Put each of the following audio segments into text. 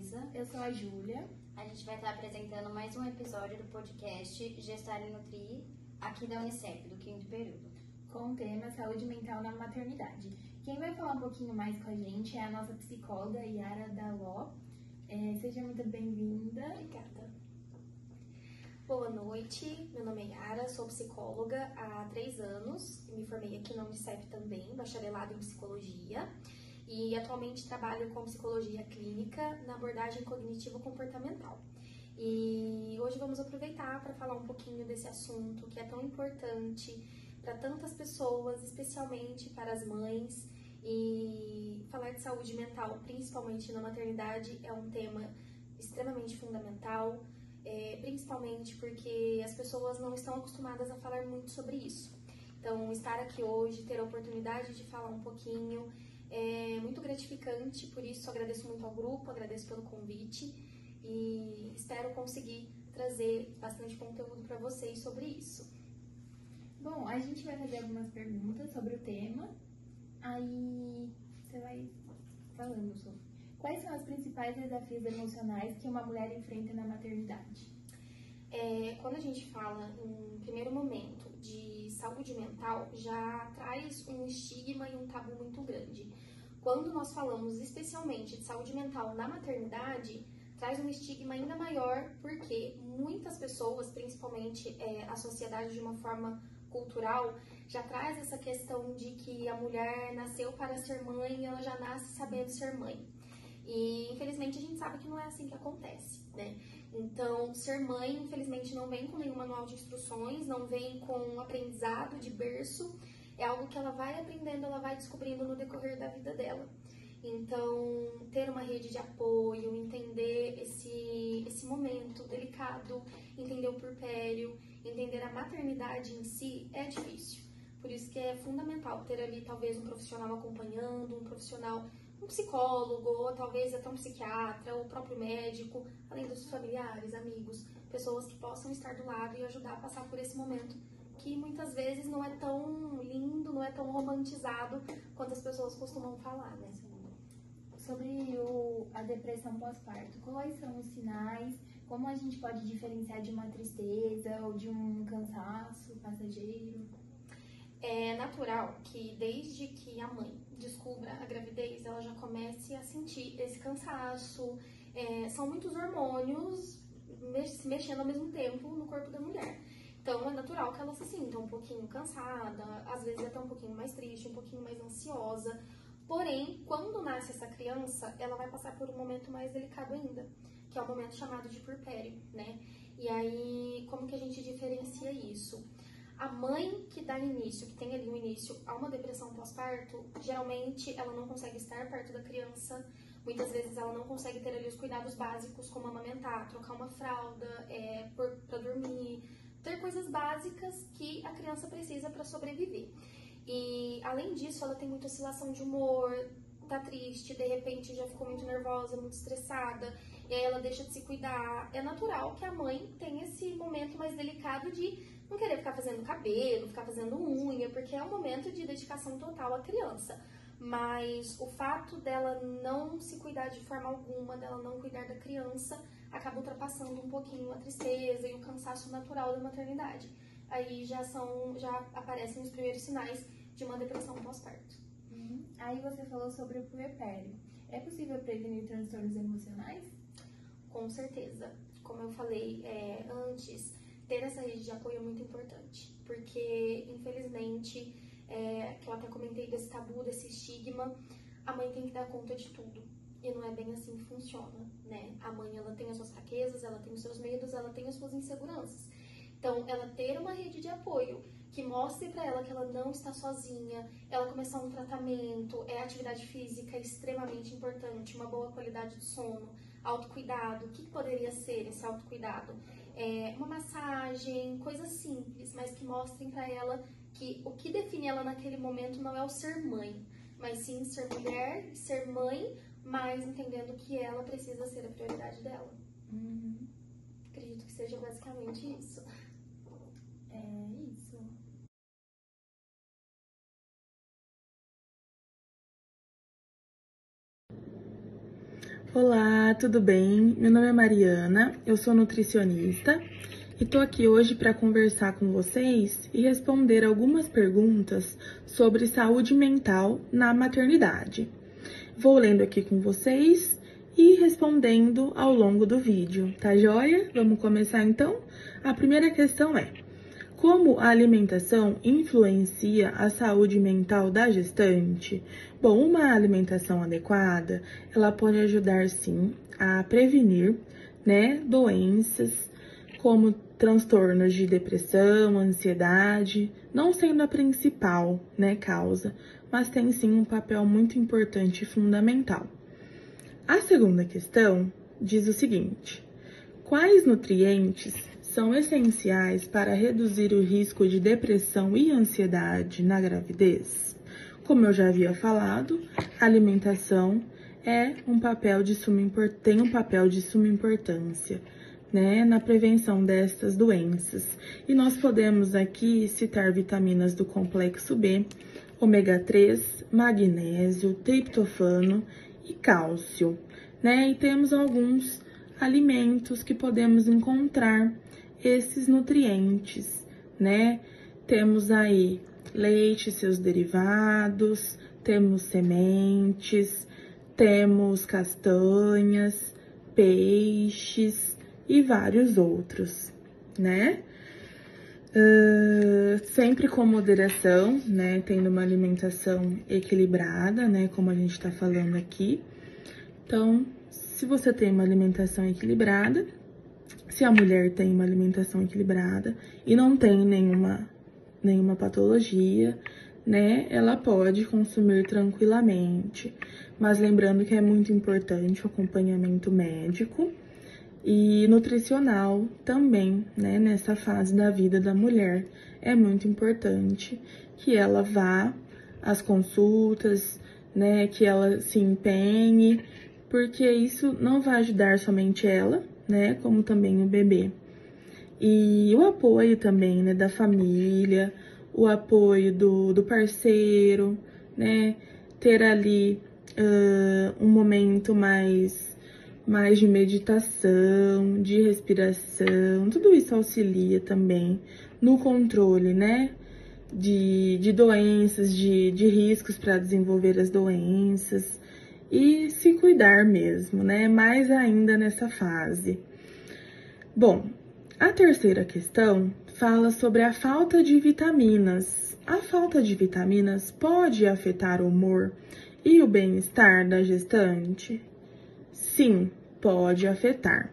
Luísa. Eu sou a Júlia. A gente vai estar apresentando mais um episódio do podcast Gestar e Nutrir, aqui da Unicep, do 5º período. Com o tema Saúde Mental na Maternidade. Quem vai falar um pouquinho mais com a gente é a nossa psicóloga Yara Daló. Seja muito bem-vinda. Obrigada. Boa noite, meu nome é Yara, sou psicóloga há 3 anos, me formei aqui na Unicep também, bacharelado em psicologia, e atualmente trabalho com psicologia clínica na abordagem cognitivo-comportamental. E hoje vamos aproveitar para falar um pouquinho desse assunto que é tão importante para tantas pessoas, especialmente para as mães, e falar de saúde mental, principalmente na maternidade, é um tema extremamente fundamental, principalmente porque as pessoas não estão acostumadas a falar muito sobre isso. Então, estar aqui hoje, ter a oportunidade de falar um pouquinho, é muito gratificante, por isso agradeço muito ao grupo, agradeço pelo convite e espero conseguir trazer bastante conteúdo para vocês sobre isso. Bom, a gente vai fazer algumas perguntas sobre o tema, aí você vai falando sobre. Quais são os principais desafios emocionais que uma mulher enfrenta na maternidade? Quando a gente fala, em primeiro momento, de saúde mental, já traz um estigma e um tabu muito grande. Quando nós falamos especialmente de saúde mental na maternidade, traz um estigma ainda maior, porque muitas pessoas, principalmente a sociedade de uma forma cultural, já traz essa questão de que a mulher nasceu para ser mãe e ela já nasce sabendo ser mãe. E, infelizmente, a gente sabe que não é assim que acontece, né? Então, ser mãe, infelizmente, não vem com nenhum manual de instruções, não vem com um aprendizado de berço, é algo que ela vai aprendendo, ela vai descobrindo no decorrer da vida dela. Então, ter uma rede de apoio, entender esse momento delicado, entender o puerpério, entender a maternidade em si, é difícil. Por isso que é fundamental ter ali, talvez, um profissional acompanhando, um psicólogo, ou talvez até um psiquiatra, ou o próprio médico, além dos familiares, amigos, pessoas que possam estar do lado e ajudar a passar por esse momento que muitas vezes não é tão lindo, não é tão romantizado quanto as pessoas costumam falar, né? Sobre a depressão pós-parto, quais são os sinais? Como a gente pode diferenciar de uma tristeza ou de um cansaço passageiro? É natural que desde que a mãe descubra a gravidez, ela já comece a sentir esse cansaço. São muitos hormônios se mexendo ao mesmo tempo no corpo da mulher. Então, é natural que ela se sinta um pouquinho cansada, às vezes até um pouquinho mais triste, um pouquinho mais ansiosa. Porém, quando nasce essa criança, ela vai passar por um momento mais delicado ainda, que é o momento chamado de puerpério, né? E aí, como que a gente diferencia isso? A mãe que dá início, que tem ali um início a uma depressão pós-parto, geralmente ela não consegue estar perto da criança, muitas vezes ela não consegue ter ali os cuidados básicos, como amamentar, trocar uma fralda, para dormir, ter coisas básicas que a criança precisa para sobreviver. E, além disso, ela tem muita oscilação de humor, tá triste, de repente já ficou muito nervosa, muito estressada, e aí ela deixa de se cuidar. É natural que a mãe tenha esse momento mais delicado de não querer ficar fazendo cabelo, ficar fazendo unha, porque é um momento de dedicação total à criança. Mas o fato dela não se cuidar de forma alguma, dela não cuidar da criança, acaba ultrapassando um pouquinho a tristeza e o cansaço natural da maternidade. Aí já aparecem os primeiros sinais de uma depressão pós-parto. Aí você falou sobre o puerpério. É possível prevenir transtornos emocionais? Com certeza. Como eu falei antes, ter essa rede de apoio é muito importante. Porque, infelizmente, que eu até comentei desse tabu, desse estigma, a mãe tem que dar conta de tudo. E não é bem assim que funciona, né? A mãe, ela tem as suas fraquezas, ela tem os seus medos, ela tem as suas inseguranças. Então, ela ter uma rede de apoio que mostre para ela que ela não está sozinha, ela começar um tratamento, atividade física é extremamente importante, uma boa qualidade de sono, autocuidado. O que poderia ser esse autocuidado? Uma massagem, coisas simples, mas que mostrem para ela que o que define ela naquele momento não é o ser mãe, mas sim ser mulher, ser mãe, mas entendendo que ela precisa ser a prioridade dela. Acredito que seja basicamente isso. É isso. Olá, tudo bem? Meu nome é Mariana, eu sou nutricionista e tô aqui hoje para conversar com vocês e responder algumas perguntas sobre saúde mental na maternidade. Vou lendo aqui com vocês e respondendo ao longo do vídeo, tá joia? Vamos começar então? A primeira questão é: como a alimentação influencia a saúde mental da gestante? Bom, uma alimentação adequada, ela pode ajudar sim a prevenir, doenças como transtornos de depressão, ansiedade, não sendo a principal, causa, mas tem sim um papel muito importante e fundamental. A segunda questão diz o seguinte: quais nutrientes são essenciais para reduzir o risco de depressão e ansiedade na gravidez? Como eu já havia falado, a alimentação tem um papel de suma importância, na prevenção destas doenças. E nós podemos aqui citar vitaminas do complexo B, ômega 3, magnésio, triptofano e cálcio, E temos alguns alimentos que podemos encontrar esses nutrientes, Temos aí leite e seus derivados, temos sementes, temos castanhas, peixes e vários outros, Sempre com moderação, tendo uma alimentação equilibrada, como a gente tá falando aqui. Então, se você tem uma alimentação equilibrada, se a mulher tem uma alimentação equilibrada e não tem nenhuma patologia, ela pode consumir tranquilamente. Mas lembrando que é muito importante o acompanhamento médico e nutricional também, nessa fase da vida da mulher. É muito importante que ela vá às consultas, que ela se empenhe, porque isso não vai ajudar somente ela, como também o bebê. E o apoio também, da família, o apoio do parceiro, ter ali um momento mais de meditação, de respiração, tudo isso auxilia também no controle, de doenças, de riscos para desenvolver as doenças e se cuidar mesmo, mais ainda nessa fase. Bom, a terceira questão fala sobre a falta de vitaminas. A falta de vitaminas pode afetar o humor e o bem-estar da gestante? Sim, pode afetar,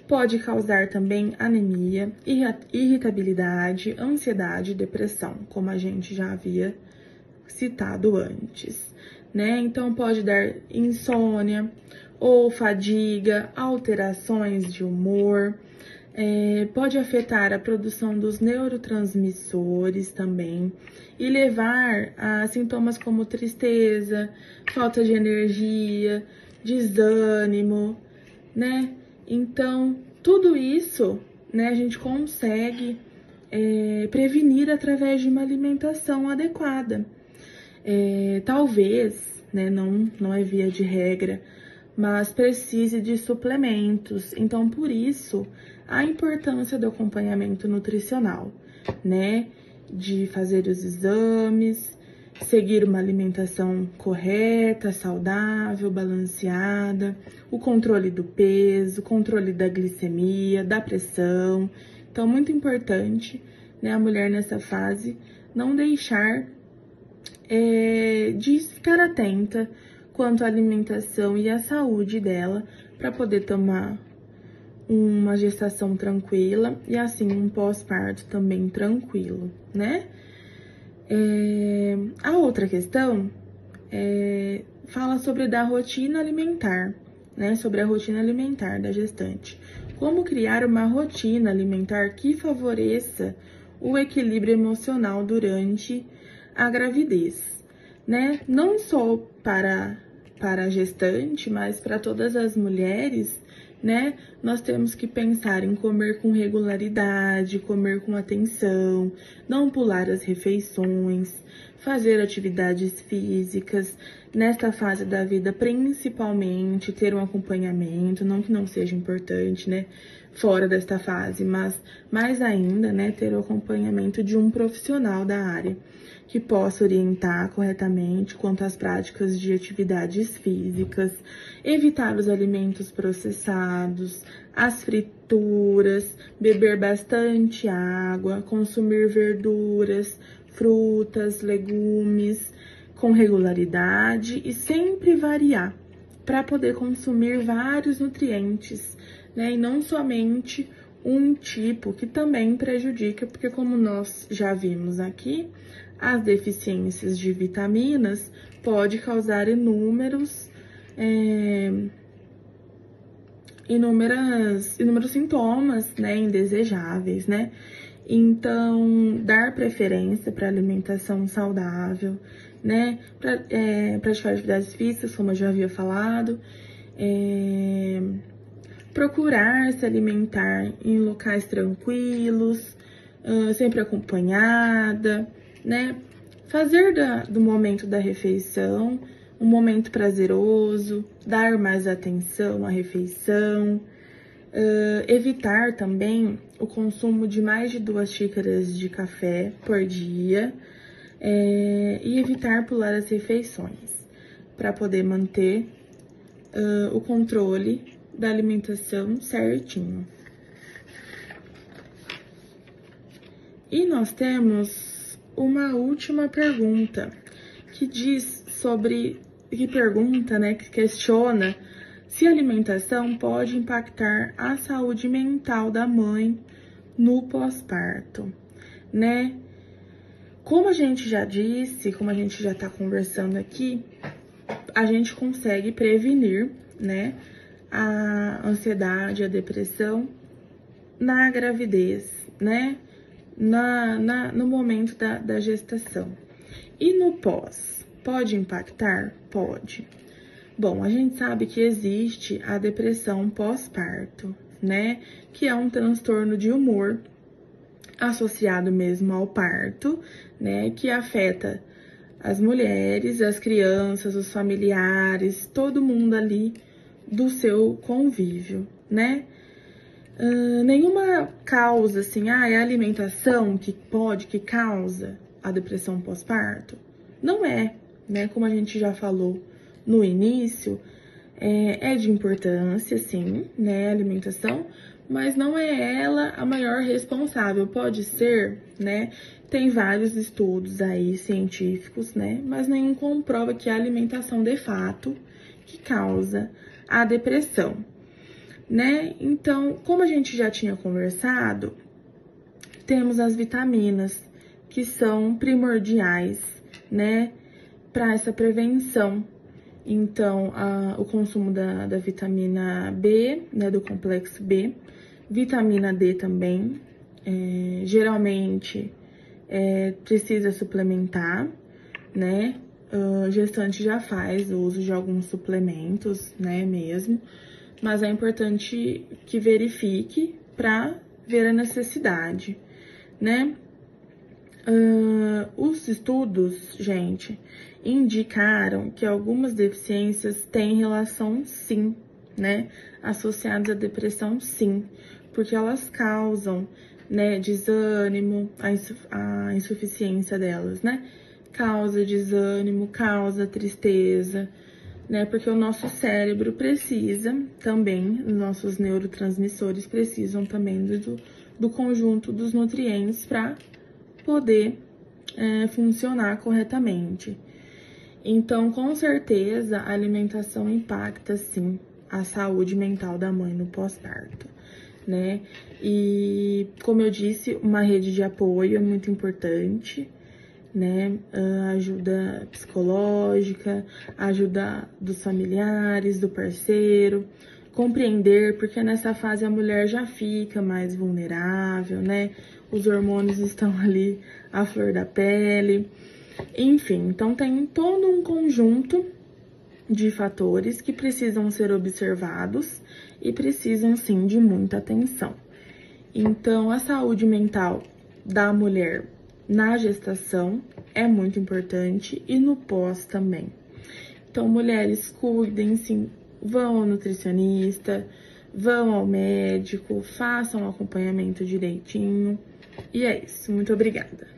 Pode causar também anemia, irritabilidade, ansiedade e depressão, como a gente já havia citado antes, Então pode dar insônia ou fadiga, alterações de humor, pode afetar a produção dos neurotransmissores também e levar a sintomas como tristeza, falta de energia, desânimo, Então, tudo isso, a gente consegue prevenir através de uma alimentação adequada. Talvez, não é via de regra, mas precise de suplementos. Então, por isso, a importância do acompanhamento nutricional, de fazer os exames, seguir uma alimentação correta, saudável, balanceada, o controle do peso, controle da glicemia, da pressão. Então, muito importante, a mulher nessa fase não deixar de ficar atenta quanto à alimentação e à saúde dela, para poder tomar uma gestação tranquila e assim um pós-parto também tranquilo, A outra questão fala sobre da rotina alimentar, sobre a rotina alimentar da gestante. Como criar uma rotina alimentar que favoreça o equilíbrio emocional durante a gravidez, Não só para para a gestante, mas para todas as mulheres, né? Nós temos que pensar em comer com regularidade, comer com atenção, não pular as refeições, fazer atividades físicas, nesta fase da vida, principalmente, ter um acompanhamento, não que não seja importante, né? Fora desta fase, mas mais ainda, né? Ter o acompanhamento de um profissional da área que possa orientar corretamente quanto às práticas de atividades físicas, evitar os alimentos processados, as frituras, beber bastante água, consumir verduras, frutas, legumes com regularidade e sempre variar para poder consumir vários nutrientes, né? E não somente um tipo que também prejudica, porque como nós já vimos aqui, as deficiências de vitaminas pode causar inúmeros sintomas, né, indesejáveis, né? Então, dar preferência para alimentação saudável, né? Praticar atividades físicas, como eu já havia falado, procurar se alimentar em locais tranquilos, sempre acompanhada, né? Fazer do momento da refeição um momento prazeroso, dar mais atenção à refeição, evitar também o consumo de mais de 2 xícaras de café por dia e evitar pular as refeições para poder manter o controle da alimentação certinho. E nós temos uma última pergunta que pergunta, né, que questiona se a alimentação pode impactar a saúde mental da mãe no pós-parto, né? Como a gente já disse, como a gente já tá conversando aqui, a gente consegue prevenir, né, a ansiedade, a depressão na gravidez, né? No momento da gestação. E no pós, pode impactar? Pode. Bom, a gente sabe que existe a depressão pós-parto, né? Que é um transtorno de humor associado mesmo ao parto, né? Que afeta as mulheres, as crianças, os familiares, todo mundo ali do seu convívio, né? Nenhuma causa, assim, é a alimentação que causa a depressão pós-parto? Não é, né? Como a gente já falou no início, é de importância, sim, né? A alimentação, mas não é ela a maior responsável. Pode ser, né? Tem vários estudos aí científicos, né? Mas nenhum comprova que é a alimentação de fato que causa a depressão, né? Então, como a gente já tinha conversado, temos as vitaminas que são primordiais, né, para essa prevenção. Então, o consumo da vitamina B, né, do complexo B, vitamina D também, geralmente precisa suplementar, né? Gestante já faz o uso de alguns suplementos, né, mesmo. Mas é importante que verifique para ver a necessidade, né? Os estudos, gente, indicaram que algumas deficiências têm relação, sim, né? Associadas à depressão, sim, porque elas causam, né, desânimo, a insuficiência delas, né? Causa desânimo, causa tristeza, né? Porque o nosso cérebro precisa também, os nossos neurotransmissores precisam também do conjunto dos nutrientes para poder funcionar corretamente. Então, com certeza, a alimentação impacta, sim, a saúde mental da mãe no pós-parto, né? E, como eu disse, uma rede de apoio é muito importante, né? Ajuda psicológica, ajuda dos familiares, do parceiro, compreender, porque nessa fase a mulher já fica mais vulnerável, né? Os hormônios estão ali à flor da pele, enfim, então tem todo um conjunto de fatores que precisam ser observados e precisam, sim, de muita atenção. Então, a saúde mental da mulher na gestação é muito importante e no pós também. Então, mulheres, cuidem-se, vão ao nutricionista, vão ao médico, façam o acompanhamento direitinho. E é isso. Muito obrigada.